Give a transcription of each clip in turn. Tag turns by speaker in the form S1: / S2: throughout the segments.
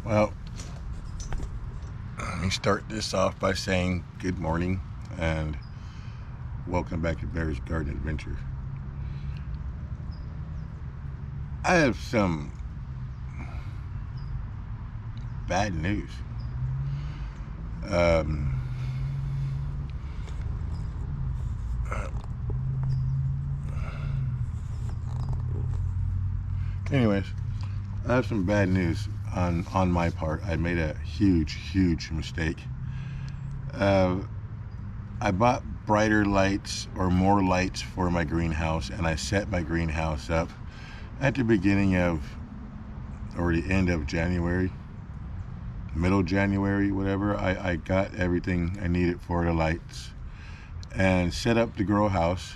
S1: Well, let me start this off by saying good morning and welcome back to Bear's Garden Adventure. I have some bad news. Anyways, I have some bad news on my part. I made a huge mistake. I bought brighter lights or more lights for my greenhouse, and I set my greenhouse up at the beginning of, or the end of January, middle January, whatever. I got everything I needed for the lights and set up the greenhouse.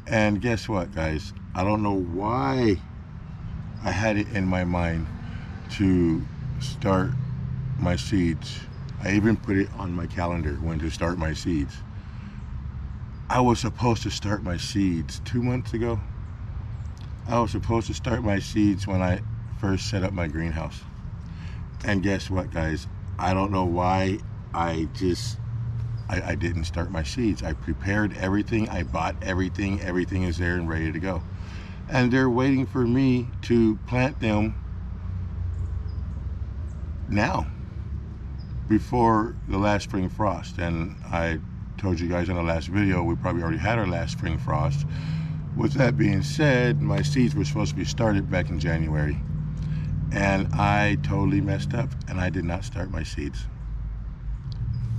S1: And guess what, guys? I don't know why I had it in my mind to start my seeds. I even put it on my calendar when to start my seeds. I was supposed to start my seeds 2 months ago. I was supposed to start my seeds when I first set up my greenhouse. And guess what, guys? I don't know why I didn't start my seeds. I prepared everything. I bought everything. Everything is there and ready to go. And they're waiting for me to plant them now, before the last spring frost. And I told you guys in the last video, we probably already had our last spring frost. With that being said, my seeds were supposed to be started back in January. And I totally messed up and I did not start my seeds.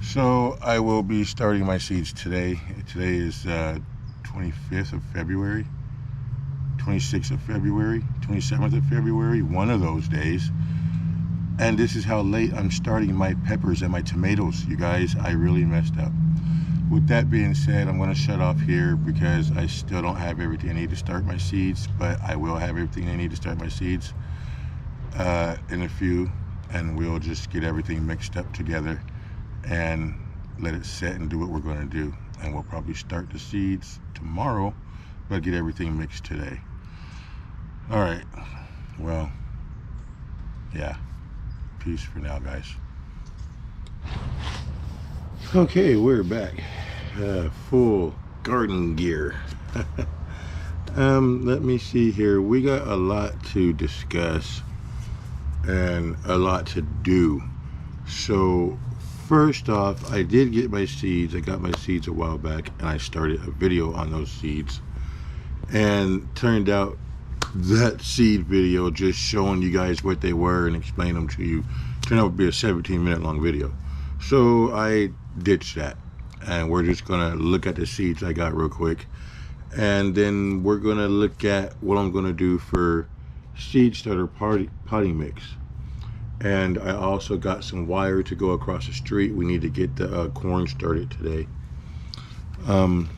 S1: So I will be starting my seeds today. Today is 25th of February, 26th of February, 27th of February, one of those days. And this is how late I'm starting my peppers and my tomatoes. You guys, I really messed up. With that being said, I'm going to shut off here because I still don't have everything I need to start my seeds, but I will have everything I need to start my seeds in a few, and we'll just get everything mixed up together and let it set and do what we're going to do. And we'll probably start the seeds tomorrow, but get everything mixed today. All right, well, yeah, peace for now, guys. Okay, we're back. Full garden gear. Let me see here. We got a lot to discuss and a lot to do. So first off, I did get my seeds. I got my seeds a while back and I started a video on those seeds, and turned out that seed video, just showing you guys what they were and explaining them to you, turned out to be a 17-minute long video. So I ditched that, and we're just gonna look at the seeds I got real quick, and then we're gonna look at what I'm gonna do for seed starter potting mix. And I also got some wire to go across the street. We need to get the corn started today. So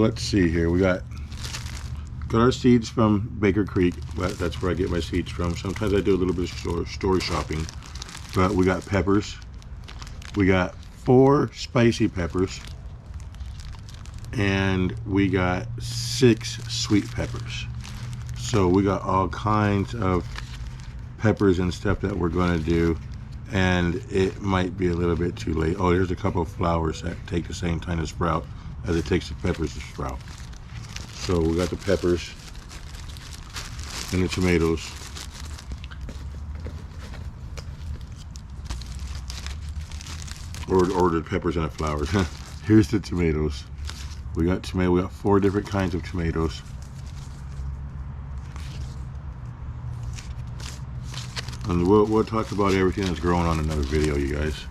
S1: let's see here. We got our seeds from Baker Creek, but that's where I get my seeds from. Sometimes I do a little bit of store shopping. But we got peppers. We got 4 spicy peppers, and we got 6 sweet peppers. So we got all kinds of peppers and stuff that we're going to do, and it might be a little bit too late. Oh, there's a couple of flowers that take the same time to sprout as it takes the peppers to sprout. So we got the peppers and the tomatoes. Or the peppers and the flowers. Here's the tomatoes. We got 4 different kinds of tomatoes. And we'll talk about everything that's growing on another video, you guys.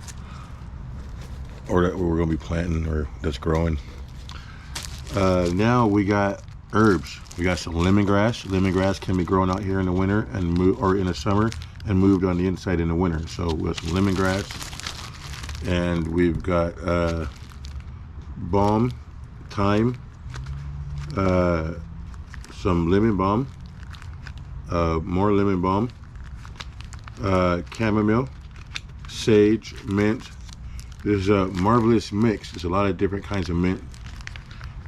S1: Or that we're going to be planting, or that's growing. Now we got herbs. We got some lemongrass. Lemongrass can be grown out here in the winter and or in the summer, and moved on the inside in the winter. So we got some lemongrass. And we've got balm, thyme, some lemon balm, more lemon balm, chamomile, sage, mint. There's a marvelous mix. There's a lot of different kinds of mint,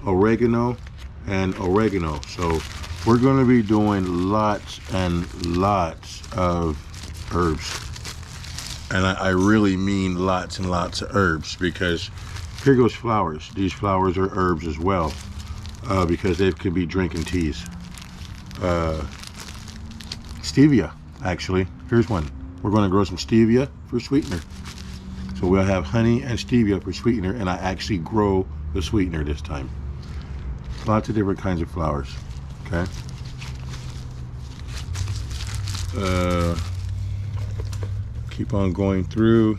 S1: oregano, and oregano. So we're going to be doing lots and lots of herbs. And I really mean lots and lots of herbs, because here goes flowers. These flowers are herbs as well, because they could be drinking teas. Stevia, actually. Here's one. We're going to grow some stevia for sweetener. So we'll have honey and stevia for sweetener, and I actually grow the sweetener this time. Lots of different kinds of flowers. Okay. Keep on going through.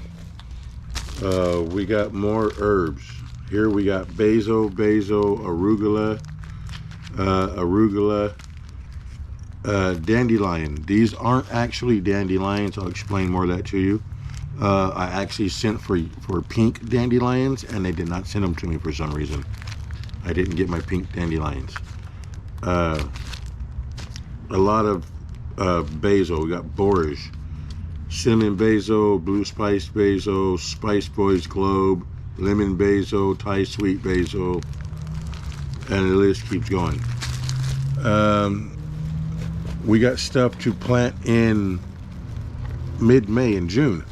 S1: We got more herbs. Here we got basil, arugula, dandelion. These aren't actually dandelions. I'll explain more of that to you. I actually sent for pink dandelions, and they did not send them to me for some reason. I didn't get my pink dandelions. A lot of basil. We got borage, cinnamon basil, blue spice basil, Spice Boys clove, lemon basil, Thai sweet basil, and the list keeps going. We got stuff to plant in mid-May and June,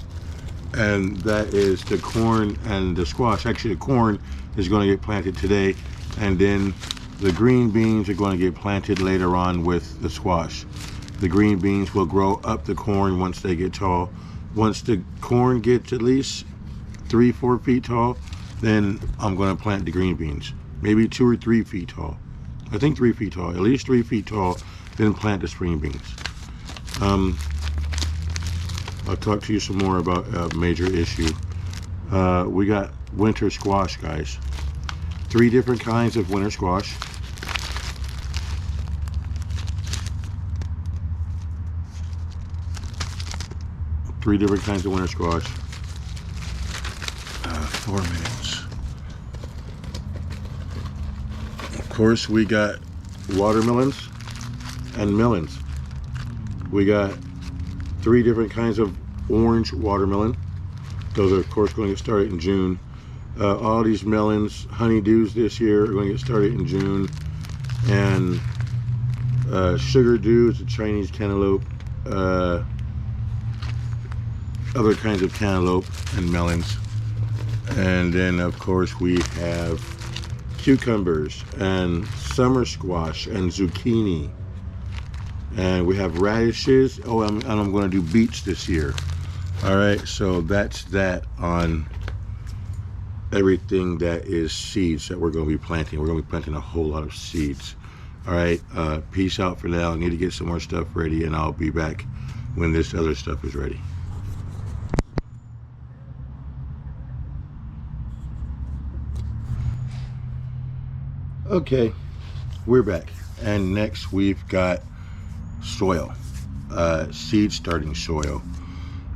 S1: and that is the corn and the squash. Actually, the corn is going to get planted today, and then the green beans are going to get planted later on with the squash. The green beans will grow up the corn once they get tall. Once the corn gets at least 3-4 feet tall, then I'm going to plant the green beans. Maybe 2 or 3 feet tall. I think 3 feet tall, at least 3 feet tall, then plant the spring beans. I'll talk to you some more about a major issue. We got winter squash, guys. 3 different kinds of winter squash. Three different kinds of winter squash. 4 minutes. Of course, we got watermelons and melons. We got 3 different kinds of orange watermelon. Those are, of course, going to get started in June. All these melons, honeydews this year, are going to get started in June. And sugar dew is a Chinese cantaloupe. Other kinds of cantaloupe and melons. And then, of course, we have cucumbers and summer squash and zucchini. And we have radishes. Oh, and I'm going to do beets this year. All right, so that's that on everything that is seeds that we're going to be planting. We're going to be planting a whole lot of seeds. All right, peace out for now. I need to get some more stuff ready, and I'll be back when this other stuff is ready. Okay, we're back, and next we've got soil, seed starting soil.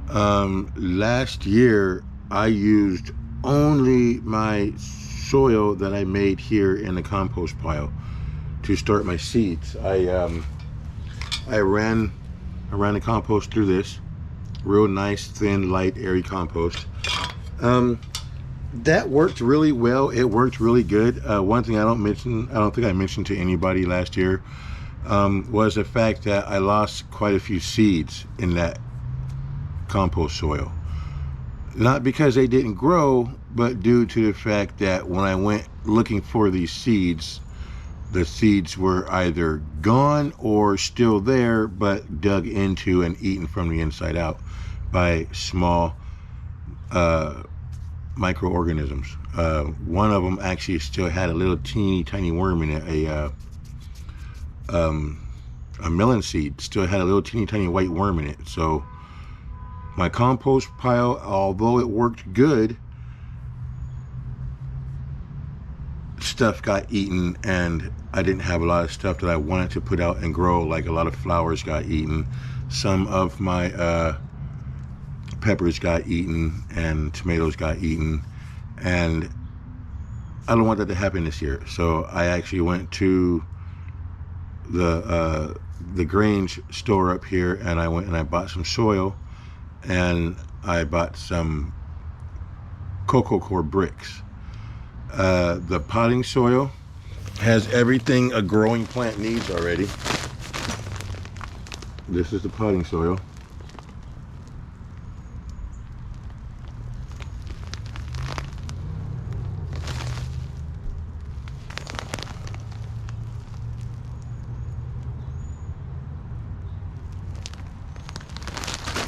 S1: Last year I used only my soil that I made here in the compost pile to start my seeds. I ran the compost through this real nice, thin, light, airy compost. That worked really well. It worked really good. One thing I don't think I mentioned to anybody last year, was the fact that I lost quite a few seeds in that compost soil. Not because they didn't grow, but due to the fact that when I went looking for these seeds, the seeds were either gone or still there, but dug into and eaten from the inside out by small microorganisms. One of them actually still had a little teeny tiny worm in it. A melon seed still had a little teeny tiny white worm in it. So my compost pile, although it worked good, stuff got eaten, and I didn't have a lot of stuff that I wanted to put out and grow. Like a lot of flowers got eaten, some of my peppers got eaten, and tomatoes got eaten, and I don't want that to happen this year. So I actually went to the Grange store up here, and I went and I bought some soil, and I bought some cocoa core bricks. The potting soil, Has everything a growing plant needs already. This is the potting soil.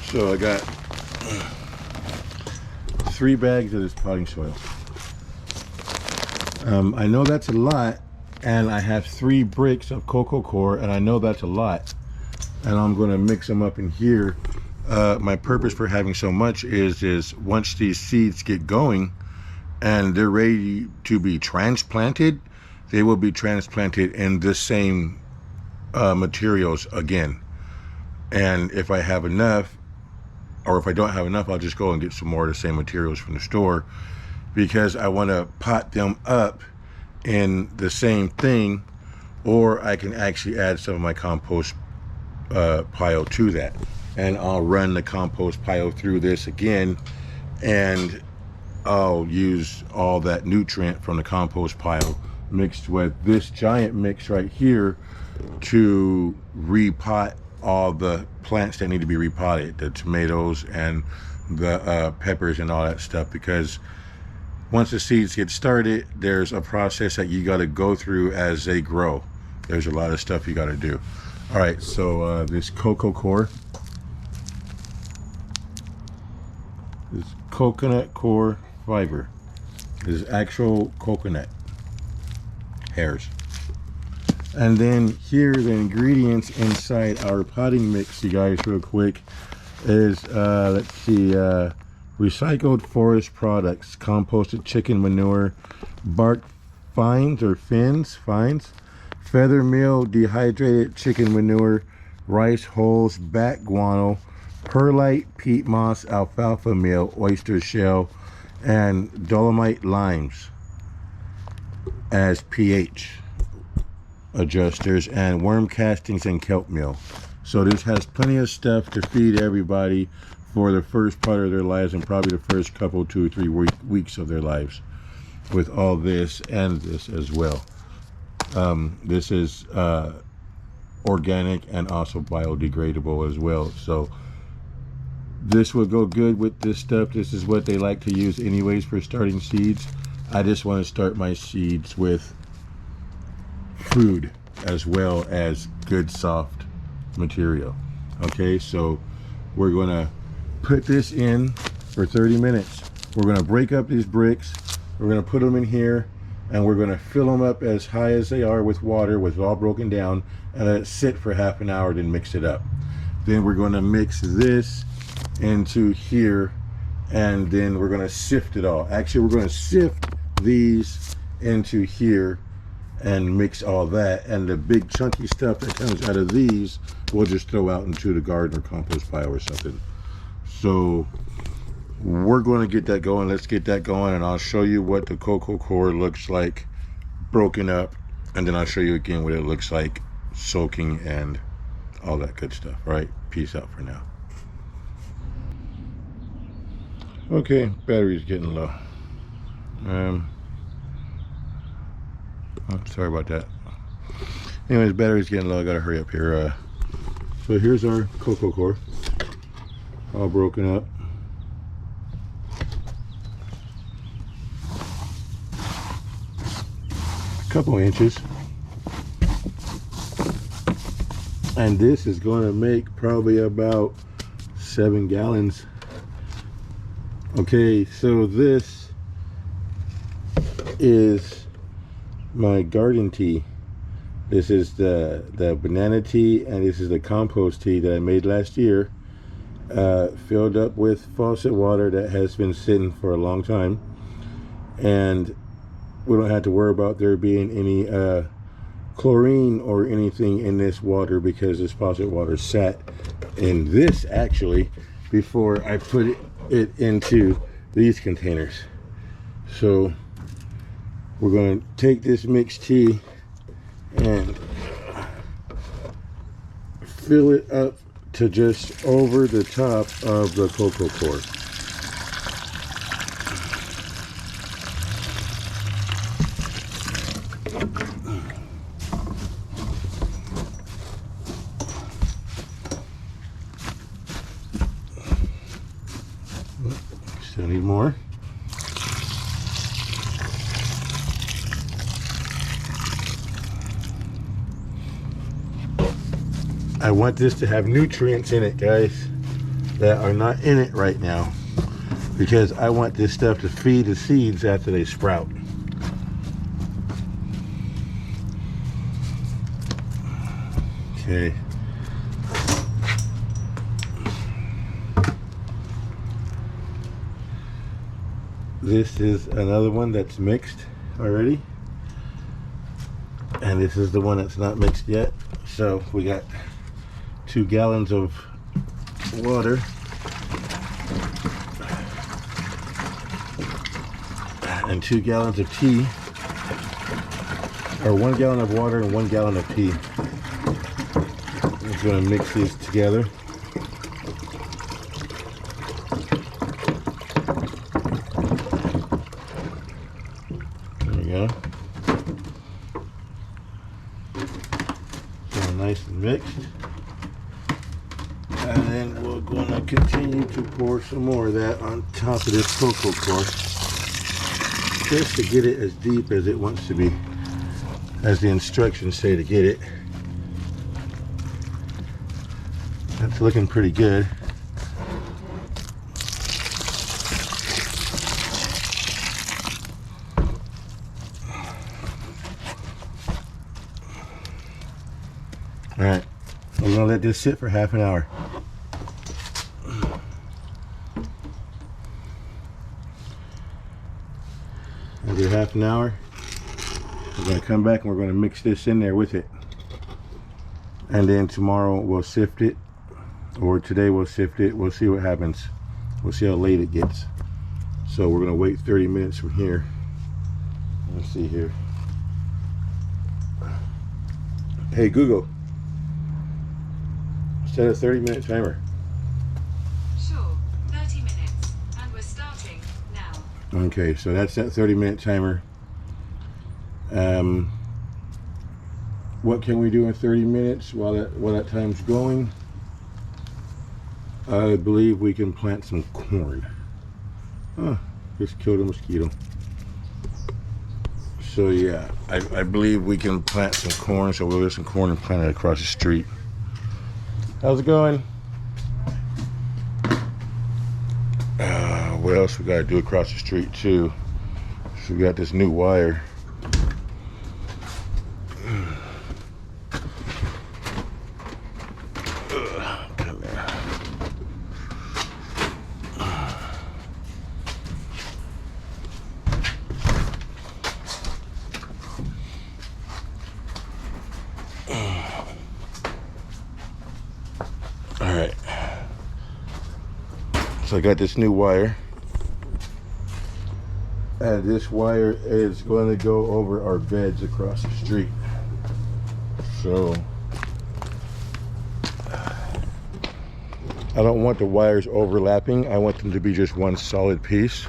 S1: So I got 3 bags of this potting soil. I know that's a lot, and I have 3 bricks of cocoa core, and I know that's a lot, and I'm going to mix them up in here. My purpose for having so much is once these seeds get going and they're ready to be transplanted, they will be transplanted in the same materials again. And if I have enough, or if I don't have enough, I'll just go and get some more of the same materials from the store, because I want to pot them up in the same thing, or I can actually add some of my compost pile to that, and I'll run the compost pile through this again, and I'll use all that nutrient from the compost pile mixed with this giant mix right here to repot all the plants that need to be repotted, the tomatoes and the peppers and all that stuff, because once the seeds get started, there's a process that you got to go through as they grow. There's a lot of stuff you got to do. All right, so this cocoa core, this coconut core fiber, this is actual coconut hairs. And then here, the ingredients inside our potting mix, you guys, real quick, is, let's see, recycled forest products, composted chicken manure, bark fines, feather meal, dehydrated chicken manure, rice hulls, bat guano, perlite, peat moss, alfalfa meal, oyster shell, and dolomite limes as pH adjusters, and worm castings and kelp meal. So this has plenty of stuff to feed everybody for the first part of their lives, and probably the first couple, 2 or 3 weeks of their lives, with all this and this as well. This is organic and also biodegradable as well. So this will go good with this stuff. This is what they like to use anyways for starting seeds. I just want to start my seeds with food as well as good soft material. Okay, so we're going to put this in for 30 minutes. We're going to break up these bricks, we're going to put them in here, and we're going to fill them up as high as they are with water, with it all broken down, and let it sit for half an hour, then mix it up. Then we're going to mix this into here, and then we're going to sift it all. Actually, we're going to sift these into here and mix all that, and the big chunky stuff that comes out of these we'll just throw out into the garden or compost pile or something. So we're going to get that going. Let's get that going, and I'll show you what the cocoa core looks like broken up, and then I'll show you again what it looks like soaking and all that good stuff. All right, peace out for now. Okay, battery's getting low. Oh, sorry about that. Anyways, battery's getting low. I gotta hurry up here. So here's our cocoa core, all broken up. A couple inches. And this is going to make probably about 7 gallons. Okay, so this is my garden tea. This is the banana tea, and this is the compost tea that I made last year, filled up with faucet water that has been sitting for a long time, and we don't have to worry about there being any chlorine or anything in this water, because this faucet water sat in this actually before I put it into these containers. So we're going to take this mixed tea and fill it up to just over the top of the cocoa core. Still need more. I want this to have nutrients in it, guys, that are not in it right now, because I want this stuff to feed the seeds after they sprout. Okay. This is another one that's mixed already, and this is the one that's not mixed yet. So we got 2 gallons of water and 2 gallons of tea, or 1 gallon of water and 1 gallon of tea. I'm just going to mix these together. There we go. So nice and mixed. And then we're going to continue to pour some more of that on top of this cocoa course, just to get it as deep as it wants to be, as the instructions say to get it. That's looking pretty good. All right, I'm gonna let this sit for half an hour. After half an hour, we're going to come back and we're going to mix this in there with it. And then tomorrow we'll sift it, or today we'll sift it. We'll see what happens. We'll see how late it gets. So we're going to wait 30 minutes from here. Let's see here. Hey Google, set a 30-minute timer.
S2: Sure, 30 minutes, and we're starting now.
S1: Okay, so that's that 30-minute timer. What can we do in 30 minutes while that time's going? I believe we can plant some corn. Oh, just killed a mosquito. So yeah, I believe we can plant some corn. So we'll get some corn and plant it across the street. How's it going? What else we gotta do across the street too? So we got this new wire. Come here. All right. So I got this new wire. And this wire is going to go over our beds across the street. So I don't want the wires overlapping. I want them to be just one solid piece,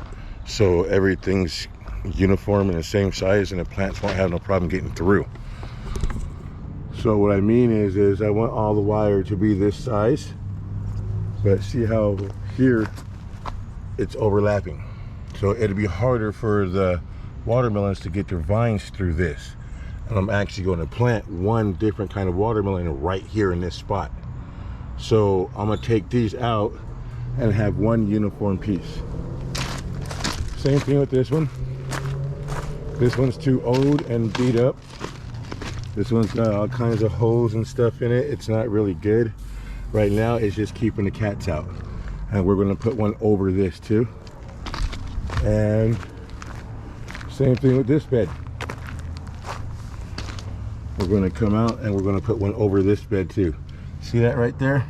S1: so everything's uniform and the same size and the plants won't have no problem getting through. So what I mean is I want all the wire to be this size, but see how here it's overlapping. So it'll be harder for the watermelons to get their vines through this. And I'm actually going to plant one different kind of watermelon right here in this spot. So I'm going to take these out and have one uniform piece. Same thing with this one. This one's too old and beat up. This one's got all kinds of holes and stuff in it. It's not really good. Right now it's just keeping the cats out. And we're going to put one over this too. And same thing with this bed. We're going to come out and we're going to put one over this bed too. See that right there?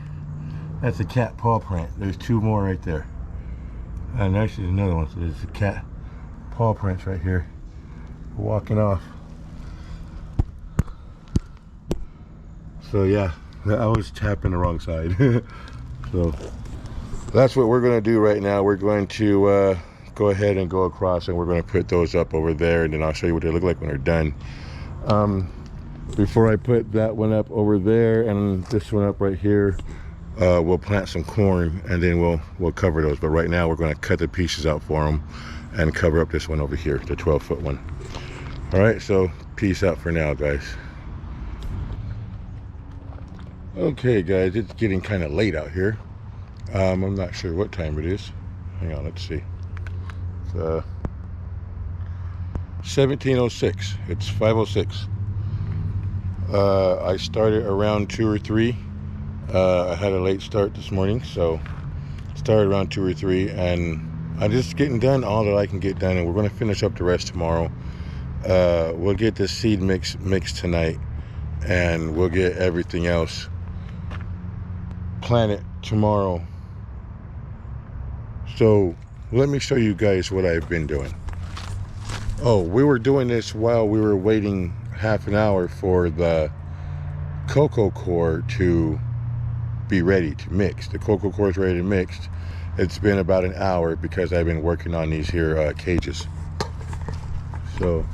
S1: That's a cat paw print. There's 2 more right there. And actually there's another one. So there's a cat paw prints right here. Walking off. So yeah, I was tapping the wrong side. So that's what we're going to do right now. We're going to go ahead and go across and we're going to put those up over there, and then I'll show you what they look like when they're done. Before I put that one up over there and this one up right here, we'll plant some corn, and then we'll cover those. But right now we're going to cut the pieces out for them and cover up this one over here, the 12-foot one. All right, so peace out for now, guys. Okay, guys, it's getting kind of late out here. I'm not sure what time it is. Hang on, let's see. It's 17:06. It's 5:06. I started around 2 or 3. I had a late start this morning, so started around 2 or 3, and I'm just getting done all that I can get done, and we're going to finish up the rest tomorrow. We'll get the seed mixed tonight, and we'll get everything else planted tomorrow. So let me show you guys what I've been doing. Oh, we were doing this while we were waiting half an hour for the cocoa core to be ready to mix. The cocoa core is ready to mix. It's been about an hour because I've been working on these here cages. So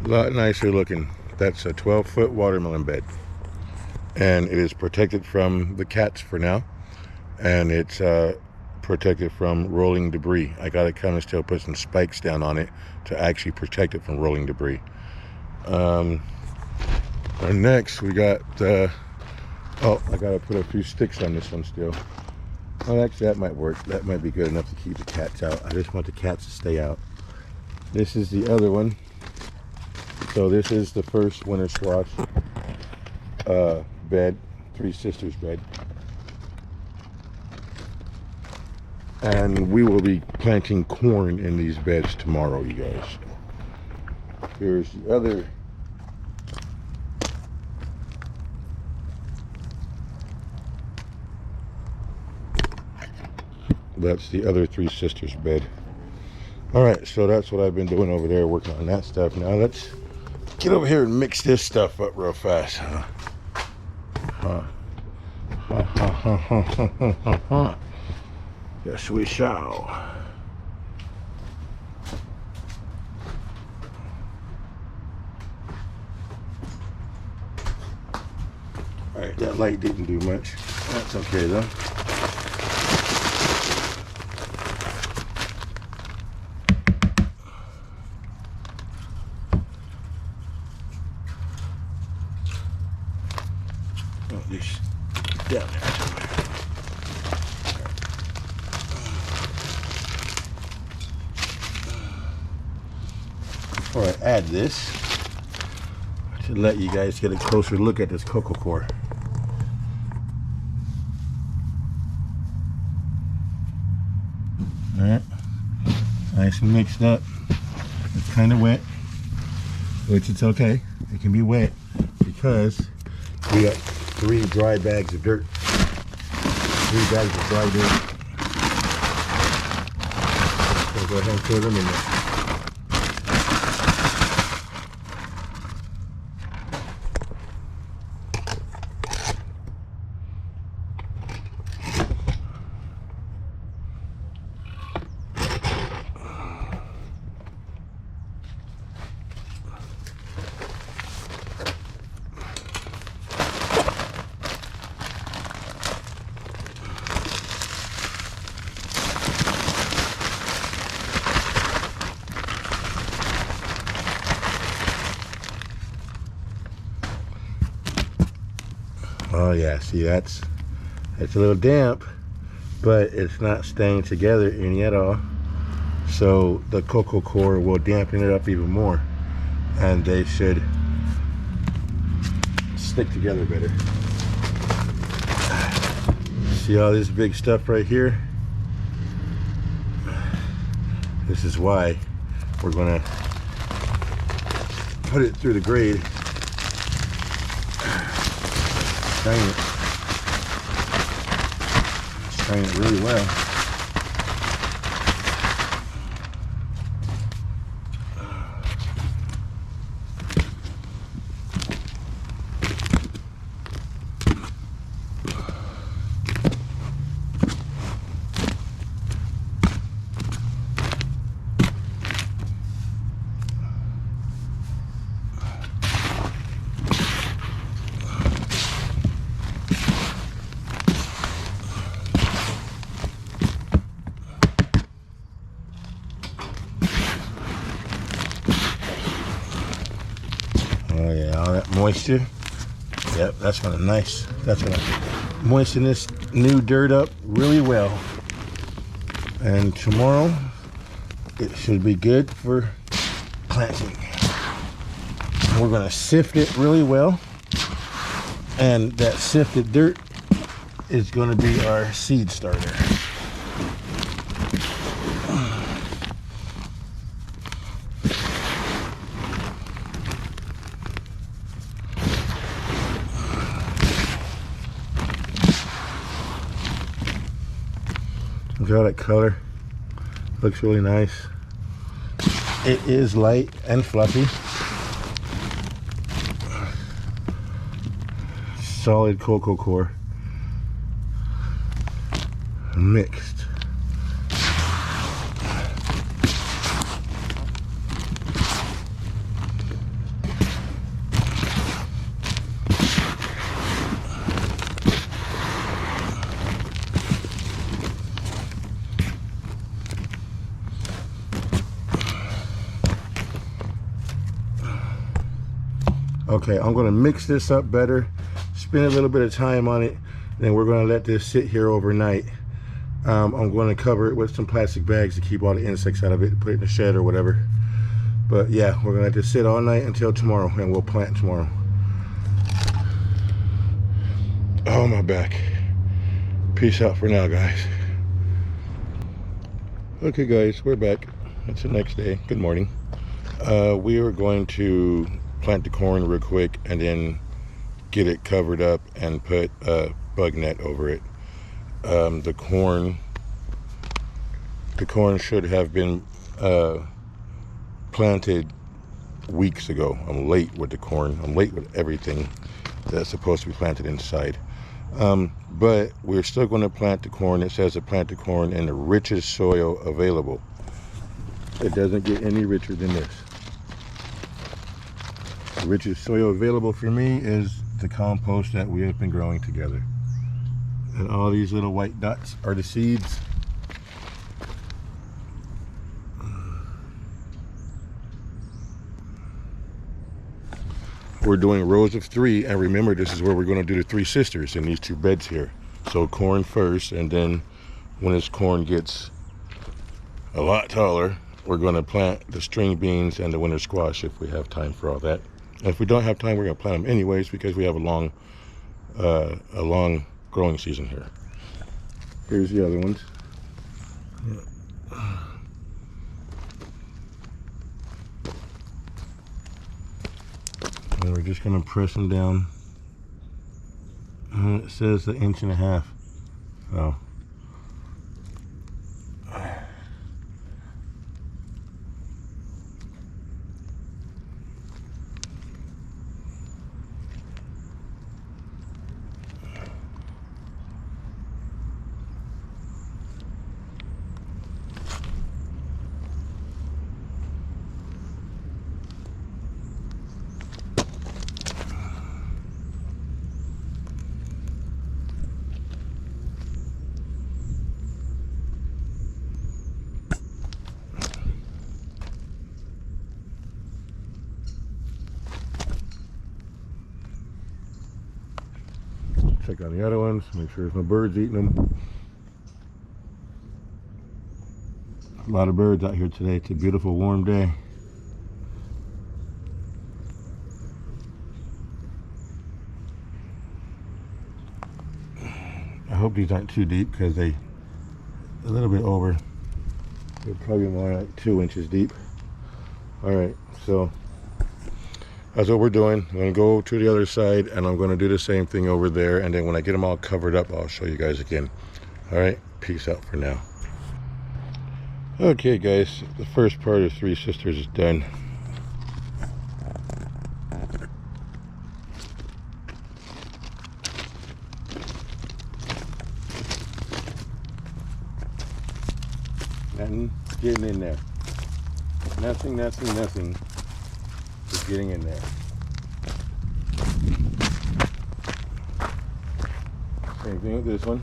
S1: a lot nicer looking. That's a 12-foot watermelon bed, and it is protected from the cats for now, and it's protected from rolling debris. I gotta come and still put some spikes down on it to actually protect it from rolling debris. And next we got I gotta put a few sticks on this one still. Well, actually that might work. That might be good enough to keep the cats out. I just want the cats to stay out. This is the other one. So this is the first winter squash bed, Three Sisters bed. And we will be planting corn in these beds tomorrow, you guys. Here's the other. That's the other Three Sisters bed. All right, so that's what I've been doing over there, working on that stuff. Now let's get over here and mix this stuff up real fast. Yes, we shall. All right, that light didn't do much. That's okay though. Oh, this down there somewhere. Before I add this, to let you guys get a closer look at this cocoa core. Alright, nice and mixed up. It's kind of wet, which it's okay. It can be wet because we got 3 dry bags of dirt. 3 bags of dry dirt. So go ahead and put them in there. Oh yeah, see that's a little damp, but it's not staying together any at all. So the cocoa core will dampen it up even more, and they should stick together better. See all this big stuff right here? This is why we're gonna put it through the grade. Strain it really well. Oh yeah, all that moisture. Yep, that's gonna moisten this new dirt up really well. And tomorrow it should be good for planting. We're gonna sift it really well, and that sifted dirt is gonna be our seed starter. Look at all that color. Looks really nice. It is light and fluffy. Solid cocoa core. Mixed. Okay, I'm gonna mix this up better, spend a little bit of time on it, then we're gonna let this sit here overnight. I'm gonna cover it with some plastic bags to keep all the insects out of it, put it in the shed or whatever. But yeah, we're gonna let this sit all night until tomorrow, and we'll plant tomorrow. Oh, my back. Peace out for now, guys. Okay guys, we're back. It's the next day. Good morning. We are going to plant the corn real quick and then get it covered up and put a bug net over it. The corn should have been planted weeks ago. I'm late with the corn. I'm late with everything that's supposed to be planted inside. But we're still going to plant the corn. It says to plant the corn in the richest soil available. It doesn't get any richer than this. The richest soil available for me is the compost that we have been growing together. And all these little white dots are the seeds. We're doing rows of 3, and remember, this is where we're going to do the 3 sisters in these 2 beds here. So corn first, and then when this corn gets a lot taller, we're going to plant the string beans and the winter squash if we have time for all that. And if we don't have time, we're going to plant them anyways because we have a long growing season here. Here's the other ones. And we're just going to press them down. And it says 1.5 inches. So check on the other ones, make sure there's no birds eating them. A lot of birds out here today. It's a beautiful warm day. I hope these aren't too deep because they a little bit over. They're probably more like 2 inches deep. Alright, so that's what we're doing. I'm going to go to the other side and I'm going to do the same thing over there, and then when I get them all covered up, I'll show you guys again. Alright, peace out for now. Okay guys, the first part of 3 sisters is done. Nothing getting in there. Nothing is getting in there. Same thing with this one.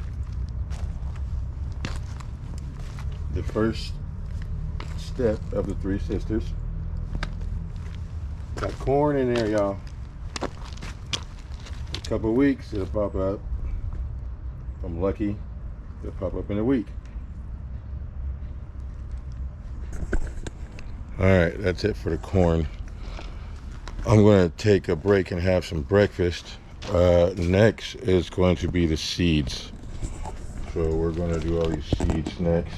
S1: The first step of the 3 sisters. Got corn in there, y'all. A couple weeks, it'll pop up. If I'm lucky, it'll pop up in a week. Alright, that's it for the corn. I'm going to take a break and have some breakfast. Next is going to be the seeds. So we're going to do all these seeds next.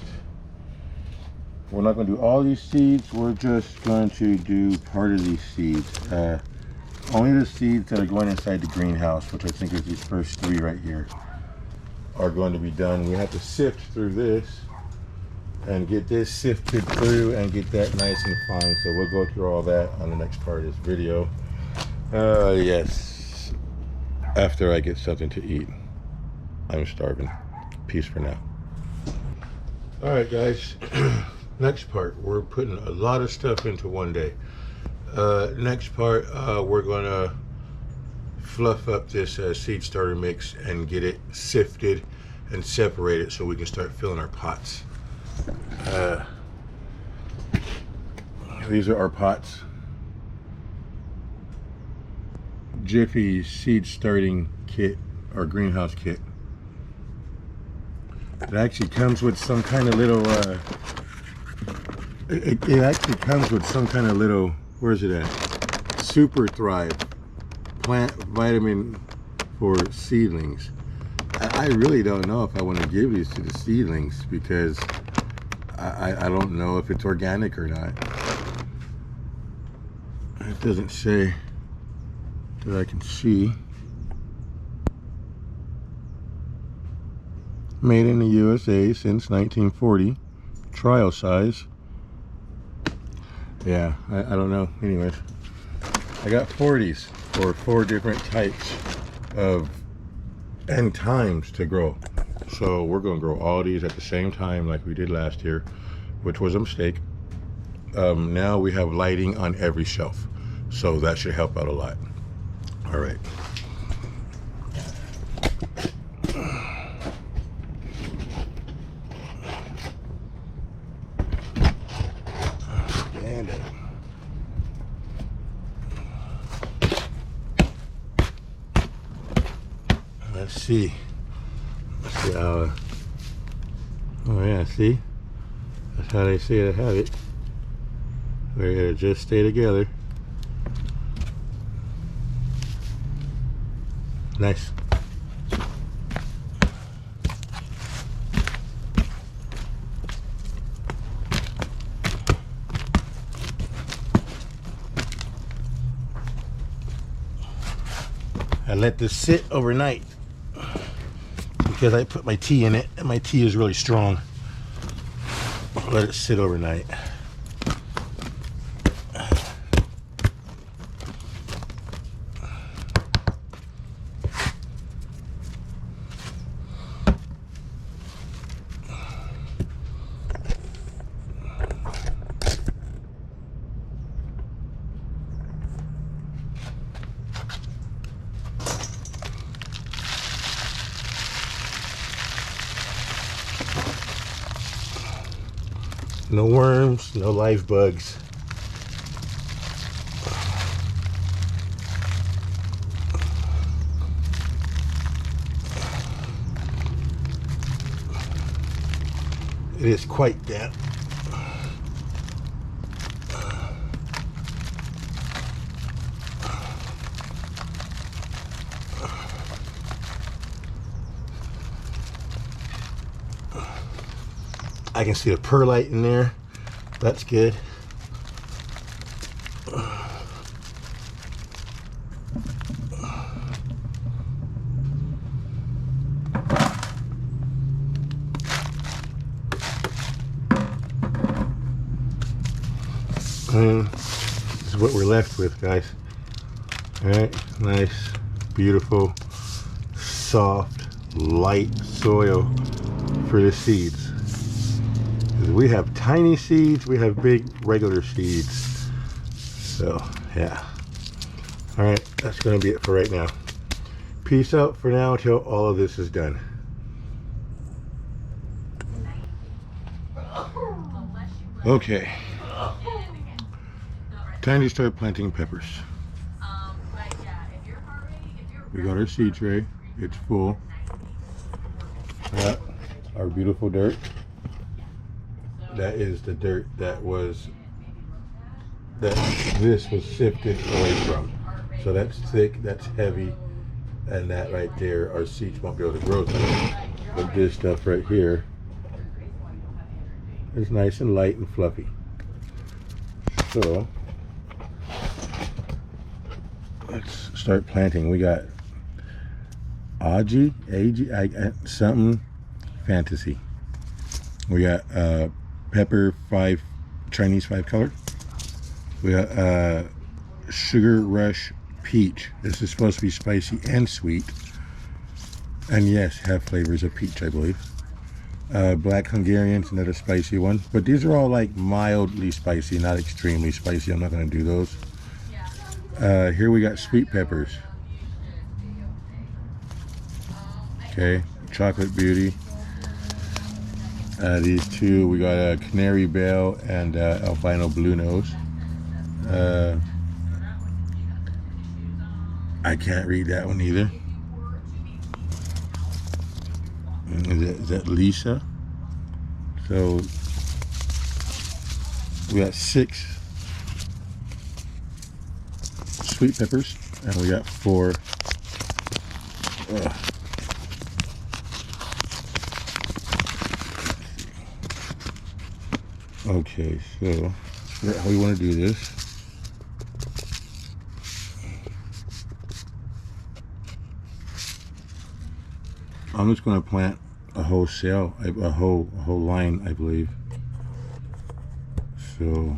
S1: We're not going to do all these seeds. We're just going to do part of these seeds. Only the seeds that are going inside the greenhouse, which I think is these first 3 right here, are going to be done. We have to sift through this and get this sifted through and get that nice and fine. So we'll go through all that on the next part of this video. Yes, after I get something to eat. I'm starving. Peace for now. All right, guys. Next part, we're putting a lot of stuff into one day. Next part, we're gonna fluff up this seed starter mix and get it sifted and separated so we can start filling our pots. These are our pots. Jiffy seed starting kit or greenhouse kit. It actually comes with some kind of little it actually comes with some kind of little, where's it at? Super Thrive plant vitamin for seedlings. I really don't know if I want to give these to the seedlings because I don't know if it's organic or not. It doesn't say that I can see. Made in the USA since 1940. Trial size. Yeah, I don't know. Anyways, I got 40s for 4 different types of and times to grow. So we're going to grow all these at the same time like we did last year, which was a mistake. Now we have lighting on every shelf, so that should help out a lot. All right. Let's see how, oh yeah, see, that's how they say to have it. We're gonna just stay together. Nice. I let this sit overnight because I put my tea in it and my tea is really strong. Let it sit overnight. No worms, no live bugs. It is quite damp. I can see the perlite in there. That's good. And this is what we're left with, guys. All right, nice, beautiful, soft, light soil for the seeds. We have tiny seeds, we have big regular seeds. So yeah. All right, that's gonna be it for right now. Peace out for now until all of this is done. Okay. Time to start planting peppers. We got our seed tray. It's full. Our beautiful dirt. That is the dirt that this was sifted away from. So that's thick, that's heavy, and that right there, our seeds won't be able to grow through. But this stuff right here is nice and light and fluffy. So let's start planting. We got something fantasy. We got pepper 5, Chinese 5 color. We got Sugar Rush Peach. This is supposed to be spicy and sweet, and yes, have flavors of peach, I believe. Black Hungarian's another spicy one, but these are all like mildly spicy, not extremely spicy. I'm not going to do those. Here we got sweet peppers. Okay, Chocolate Beauty. These two, we got a Canary Bell and Albino Blue Nose. I can't read that one either. Is that Lisa? So we got 6 sweet peppers, and we got 4. Okay, so that's how we want to do this. I'm just going to plant a whole cell, a whole line, I believe. So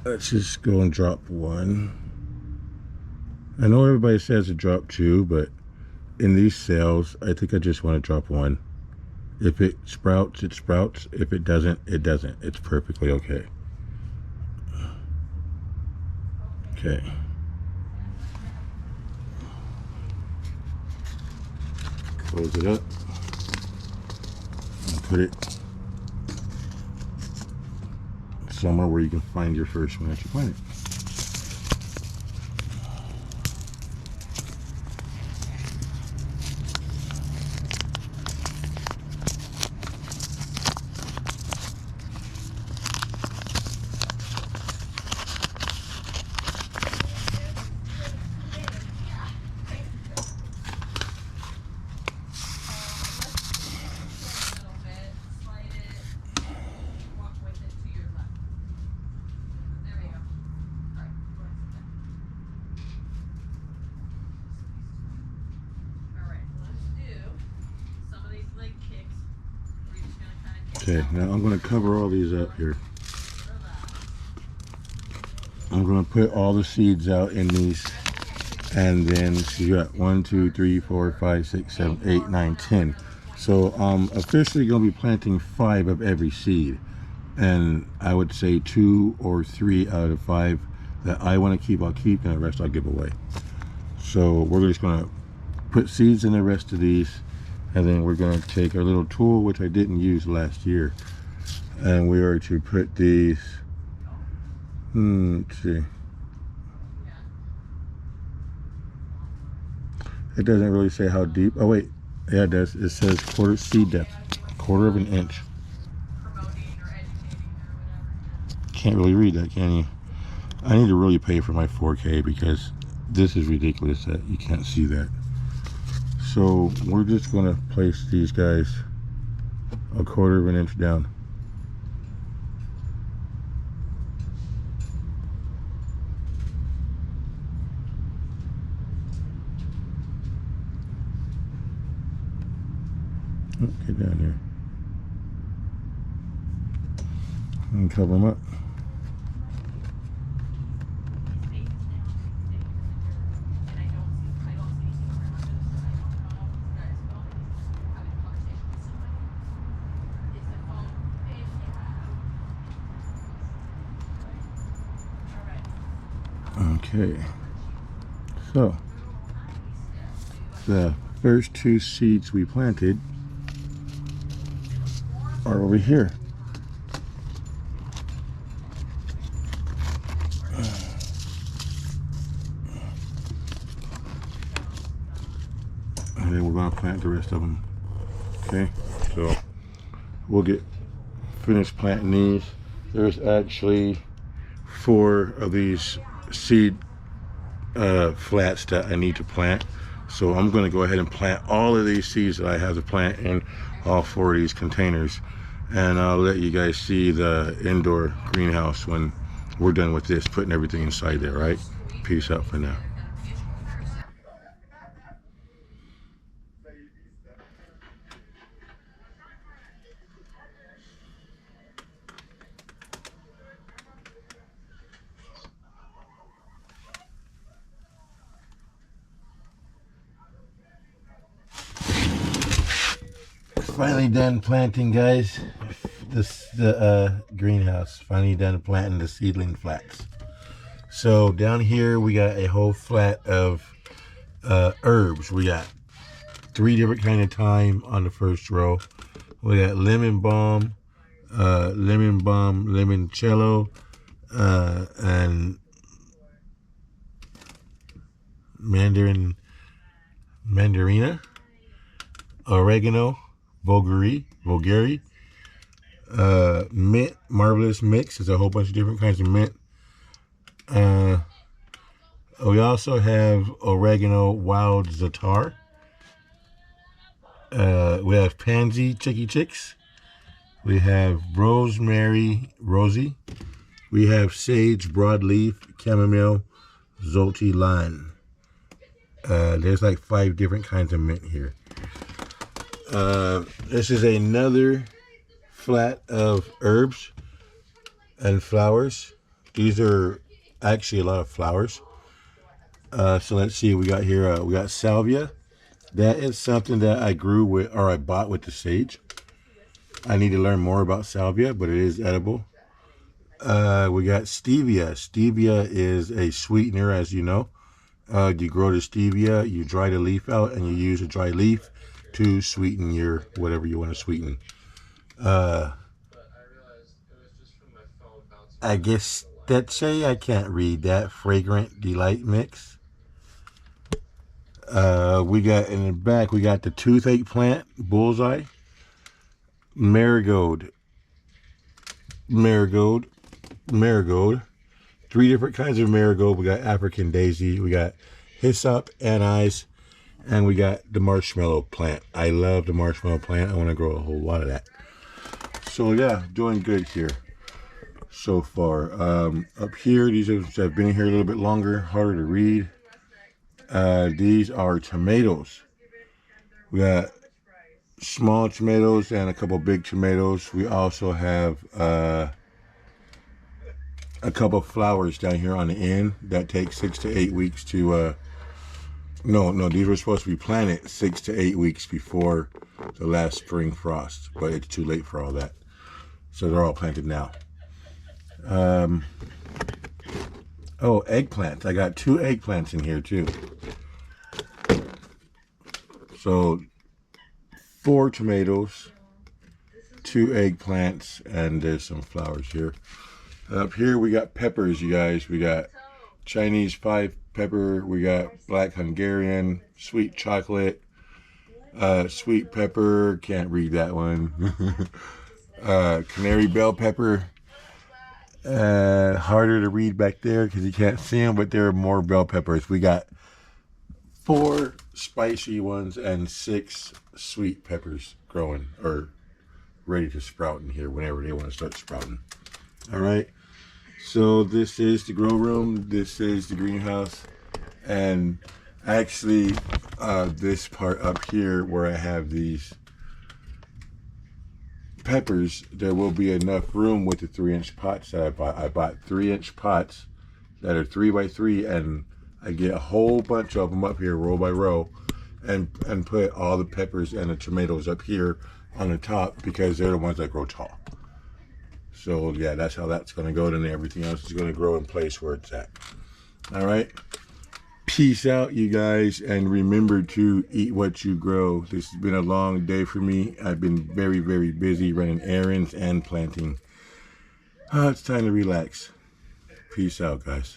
S1: let's just go and drop 1. I know everybody says to drop 2, but in these cells, I think I just want to drop 1. If it sprouts, it sprouts. If it doesn't, it doesn't. It's perfectly okay. Okay. Close it up and put it somewhere where you can find your first one that you plant it. Okay, now I'm going to cover all these up here. I'm going to put all the seeds out in these, and then so you got 1, 2, 3, 4, 5, 6, 7, 8, 9, 10. So I'm officially going to be planting 5 of every seed, and I would say 2 or 3 out of 5 that I want to keep, I'll keep, and the rest I'll give away. So we're just going to put seeds in the rest of these, and then we're going to take our little tool, which I didn't use last year, and we are to put these, let's see, it doesn't really say how deep. Oh wait, yeah, it does. It says quarter seed depth, 1/4 of an inch. Can't really read that, can you? I need to really pay for my 4K because this is ridiculous that you can't see that. So we're just going to place these guys 1/4 of an inch down. Oh, get down here and cover them up. Okay, so the first 2 seeds we planted are over here. and then we're gonna plant the rest of them. Okay, so we'll get finished planting these. There's actually 4 of these seed flats that I need to plant. So I'm going to go ahead and plant all of these seeds that I have to plant in all 4 of these containers. And I'll let you guys see the indoor greenhouse when we're done with this, putting everything inside there, right? Peace out for now. Finally done planting, guys. The greenhouse. Finally done planting the seedling flats. So down here we got a whole flat of herbs. We got 3 different kind of thyme on the first row. We got lemon balm, limoncello, and mandarina, oregano, vulgari, mint, marvelous mix. There's a whole bunch of different kinds of mint. We also have oregano wild zatar. We have pansy chicky chicks. We have rosemary rosy. We have sage broadleaf, chamomile, zolty lime. There's like 5 different kinds of mint here. This is another flat of herbs and flowers. These are actually a lot of flowers. So let's see, we got here, we got salvia. That is something that I grew with, or I bought with the sage. I need to learn more about salvia, but it is edible. We got stevia. Stevia is a sweetener, as you know. You grow the stevia, you dry the leaf out, and you use a dry leaf to sweeten your whatever you want to sweeten. I guess that's I can't read that. Fragrant delight mix. We got in the back, we got the toothache plant, bullseye, marigold. 3 different kinds of marigold. We got African daisy, we got hyssop, anise, and we got the marshmallow plant. I love the marshmallow plant. I want to grow a whole lot of that. So yeah, doing good here so far. Up here, these have been here a little bit longer, harder to read. These are tomatoes. We got small tomatoes and a couple big tomatoes. We also have a couple flowers down here on the end that take 6 to 8 weeks to no, these were supposed to be planted 6 to 8 weeks before the last spring frost, but it's too late for all that, so they're all planted now. Oh, eggplants. I got 2 eggplants in here too. So 4 tomatoes, 2 eggplants, and there's some flowers here. Up here we got peppers, you guys. We got Chinese 5 pepper, we got black Hungarian, sweet chocolate, sweet pepper, can't read that one. Canary bell pepper, harder to read back there because you can't see them, but there are more bell peppers. We got 4 spicy ones and 6 sweet peppers growing or ready to sprout in here whenever they want to start sprouting. All right, so this is the grow room, this is the greenhouse, and actually this part up here where I have these peppers, there will be enough room with the 3-inch pots that I bought. I bought 3-inch pots that are 3 by 3, and I get a whole bunch of them up here row by row, and put all the peppers and the tomatoes up here on the top because they're the ones that grow tall. So yeah, that's how that's going to go. Then everything else is going to grow in place where it's at. All right, peace out, you guys, and remember to eat what you grow. This has been a long day for me. I've been very, very busy running errands and planting. It's time to relax. Peace out, guys.